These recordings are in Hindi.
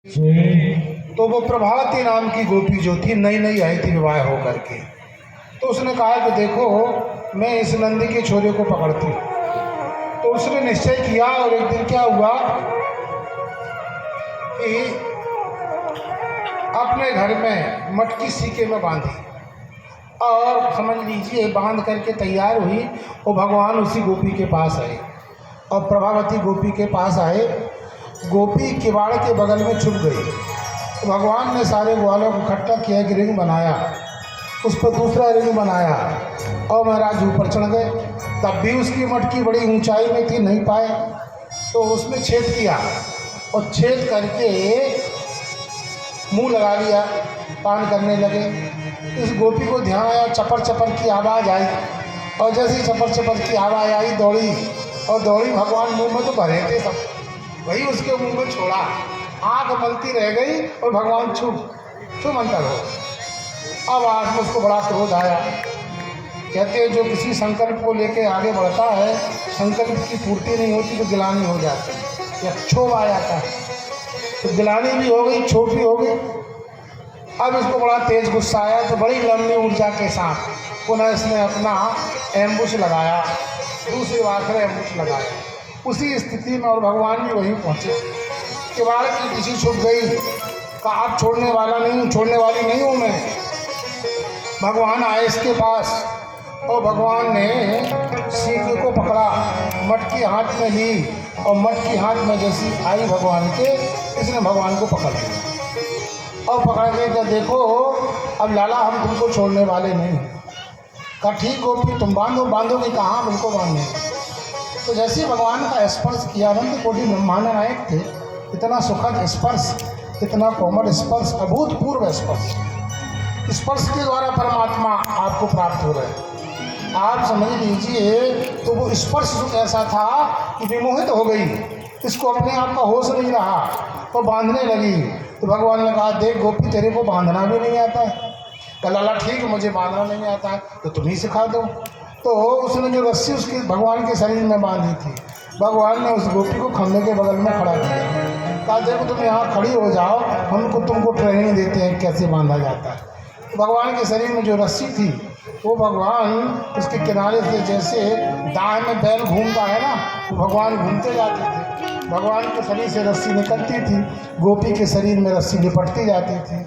तो वो प्रभावती नाम की गोपी जो थी नई नई आई थी विवाह होकर के, तो उसने कहा कि देखो मैं इस नंदी के छोरे को पकड़ती हूँ। तो उसने निश्चय किया और एक दिन क्या हुआ कि अपने घर में मटकी सीके में बांधी और समझ लीजिए बांध करके तैयार हुई और भगवान उसी गोपी के पास आए और प्रभावती गोपी के पास आए। गोपी किवाड़ के बगल में छुप गई तो भगवान ने सारे ग्वालों को इकट्ठा किया, एक रिंग बनाया, उस पर दूसरा रिंग बनाया और महाराज ऊपर चढ़ गए। तब भी उसकी मटकी बड़ी ऊंचाई में थी, नहीं पाए तो उसमें छेद किया और छेद करके मुंह लगा लिया, पान करने लगे। इस गोपी को ध्यान आया, चपर चपर की आवाज़ आई और जैसे ही चपर चपर की आवाज़ आई दौड़ी और दौड़ी, भगवान मुंह में तो भरे थे सब, वही उसके मुंह में छोड़ा, आँख मलती रह गई और भगवान छुप अंतर हो। अब आज में उसको बड़ा क्रोध आया। कहते हैं जो किसी संकल्प को लेके आगे बढ़ता है, संकल्प की पूर्ति नहीं होती तो गिलानी हो जाती है या क्षोभ आ जाता है, तो गिलानी भी हो गई, क्षोभ भी हो गई। अब इसको बड़ा तेज गुस्सा आया तो बड़ी लंबी ऊर्जा के साथ पुनः इसने अपना एम्बुश लगाया, दूसरी बार फिर एम्बुश लगाया उसी स्थिति में, और भगवान भी वहीं पहुँचे। किवाड़ की किसी छुप गई, कहा अब छोड़ने वाला नहीं हूँ, छोड़ने वाली नहीं हूँ मैं। भगवान आए इसके पास और भगवान ने सीके को पकड़ा, मटकी हाथ में ली और मटकी हाथ में जैसी आई भगवान के, इसने भगवान को पकड़ लिया और पकड़ के कहा देखो अब लाला हम तुमको छोड़ने वाले नहीं। कहा ठीक गोपी तुम बांधोगी कहाँ, बिल्कुल बांधे। तो जैसे ही भगवान का स्पर्श किया, अनंत कोटि ब्रह्मांड नायक थे, इतना सुखद स्पर्श, इतना कोमल स्पर्श, अभूतपूर्व स्पर्श के द्वारा परमात्मा आपको प्राप्त हो रहे हैं। आप समझ लीजिए तो वो स्पर्श ऐसा था कि विमोहित हो गई, इसको अपने आप का होश नहीं रहा तो बांधने लगी। तो भगवान ने कहा देख गोपी तेरे को बांधना भी नहीं आता है। कहा लाला ठीक है मुझे बांधना नहीं आता है तो तुम ही सिखा दो। तो उसने जो रस्सी उसके भगवान के शरीर में बांधी थी, भगवान ने उस गोपी को खंभे के बगल में खड़ा किया। कहा देखो तुम यहाँ खड़ी हो जाओ, तुमको ट्रेनिंग देते हैं कैसे बांधा जाता है। तो भगवान के शरीर में जो रस्सी थी वो भगवान उसके किनारे से जैसे दाएं में बैल घूमता है ना, तो भगवान घूमते जाते थे, भगवान के शरीर से रस्सी निकलती थी, गोपी के शरीर में रस्सी लिपटती जाती थी।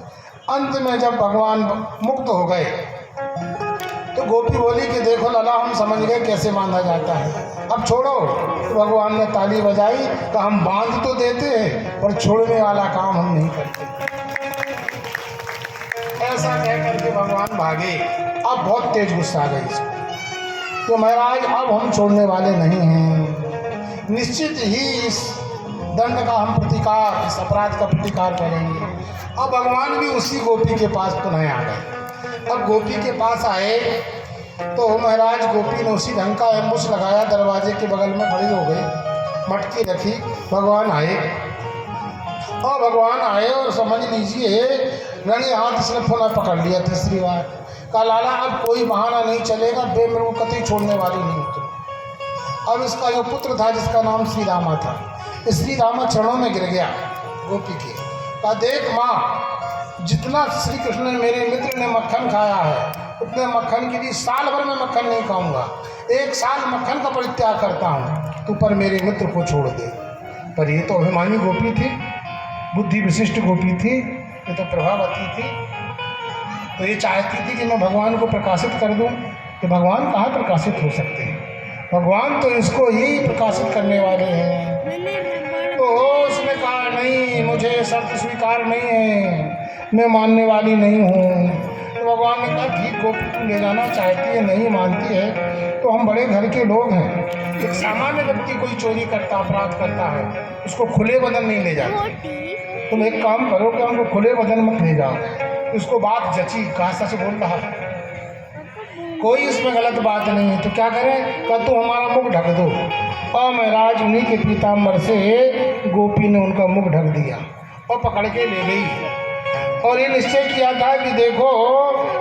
अंत में जब भगवान मुक्त हो गए तो गोपी बोली कि देखो लाला हम समझ गए कैसे बांधा जाता है, अब छोड़ो। तो भगवान ने ताली बजाई, तो हम बांध तो देते हैं पर छोड़ने वाला काम हम नहीं करते। ऐसा कह करके भगवान भागे। अब बहुत तेज गुस्सा आ गई इसको तो महाराज अब हम छोड़ने वाले नहीं हैं, निश्चित ही इस दंड का हम प्रतिकार, इस अपराध का प्रतिकार करेंगे। अब भगवान भी उसी गोपी के पास पुनः आ गए। अब गोपी के पास आए तो महाराज गोपी ने उसी ढंग का एम्बुश लगाया, दरवाजे के बगल में खड़ी हो गई, मटकी रखी। भगवान आए और समझ लीजिए रंगे हाथ इसने पुनः पकड़ लिया तीसरी बार। कहा लाला अब कोई बहाना नहीं चलेगा, मेरे को कतई छोड़ने वाली नहीं तुम। अब इसका जो पुत्र था जिसका नाम श्री रामा था, श्री रामा चरणों में गिर गया गोपी के। कहा देख माँ, जितना श्री कृष्ण ने मेरे मित्र ने मक्खन खाया है उतने मक्खन के लिए साल भर में मक्खन नहीं खाऊंगा, 1 साल मक्खन का परित्याग करता हूँ, तू पर मेरे मित्र को छोड़ दे। पर ये तो अभिमानी गोपी थी, बुद्धि विशिष्ट गोपी थी, ये तो प्रभावती थी, तो ये चाहती थी कि मैं भगवान को प्रकाशित कर दूं। तो भगवान कहाँ प्रकाशित हो सकते हैं, भगवान तो इसको ही प्रकाशित करने वाले हैं। तो उसने कहा नहीं मुझे शर्त स्वीकार नहीं है, मैं मानने वाली नहीं हूँ। तो भगवान ने कहा ठीक गोपी तू ले जाना चाहती है, नहीं मानती है तो हम बड़े घर के लोग हैं। एक सामान्य व्यक्ति कोई चोरी करता, अपराध करता है, उसको खुले बदन नहीं ले जाते। तुम एक काम करो कि हमको खुले बदन मत ले जाओ। उसको बात जची, कहा सच बोल रहा है, कोई इसमें गलत बात नहीं है, तो क्या करें, कहा तू हमारा मुख ढक दो। और महाराज उन्हीं के पीताम्बर से गोपी ने उनका मुख ढक दिया और पकड़ के ले गई। और ये निश्चय किया था कि देखो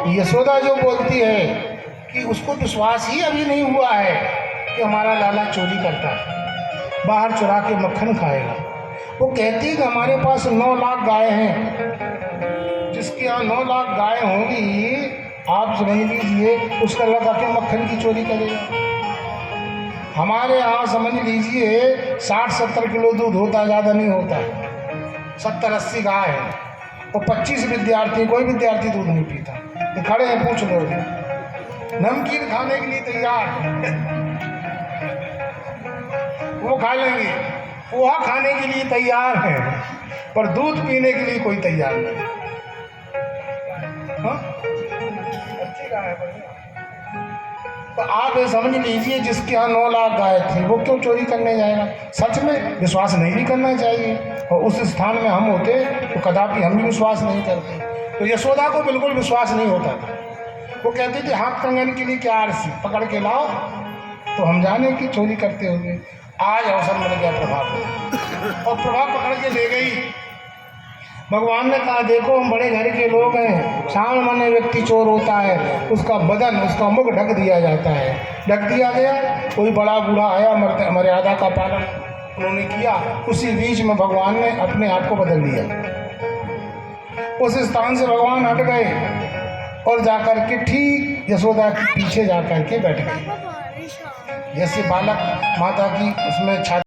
यशोदा जो बोलती है कि उसको विश्वास ही अभी नहीं हुआ है कि हमारा लाला चोरी करता है, बाहर चुरा के मक्खन खाएगा। वो कहती है कि हमारे पास 9 लाख गाय हैं। जिसके यहाँ 9 लाख गाय होंगी, आप समझ लीजिए उसका लड़का के मक्खन की चोरी करेगा। हमारे यहाँ समझ लीजिए 60-70 किलो दूध होता है, ज़्यादा नहीं होता है। 70-80 गाय है और 25 विद्यार्थी, कोई विद्यार्थी दूध नहीं पीता। ये खड़े हैं, पूछ लो। नमकीन खाने के लिए तैयार वो खा लेंगे, पोहा खाने के लिए तैयार है, पर दूध पीने के लिए कोई तैयार नहीं। हाँ? अच्छी गाय है बढ़िया। तो आप ये समझ लीजिए जिसके यहाँ 9 लाख गाय थी वो क्यों चोरी करने जाएगा? सच में विश्वास नहीं भी करना चाहिए, और उस स्थान में हम होते तो कदापि हम भी विश्वास नहीं करते। तो यशोदा को बिल्कुल विश्वास नहीं होता था। वो कहती थी हाथ कंगन के लिए क्या आरसी पकड़ के लाओ तो हम जाने की चोरी करते हुए। आज अवसर मिल गया प्रभा को, और प्रभा पकड़ के ले गई। भगवान ने कहा देखो हम बड़े घर के लोग हैं, सामान्य व्यक्ति चोर होता है, उसका बदन, उसका मुख ढक दिया जाता है। ढक दिया गया, कोई बड़ा बूढ़ा आया, मर्यादा का पालन उन्होंने किया। उसी बीच में भगवान ने अपने आप को बदल दिया। उस स्थान से भगवान हट गए और जाकर के ठीक यशोदा के पीछे जाकर के बैठ गए। जैसे बालक माता की उसमें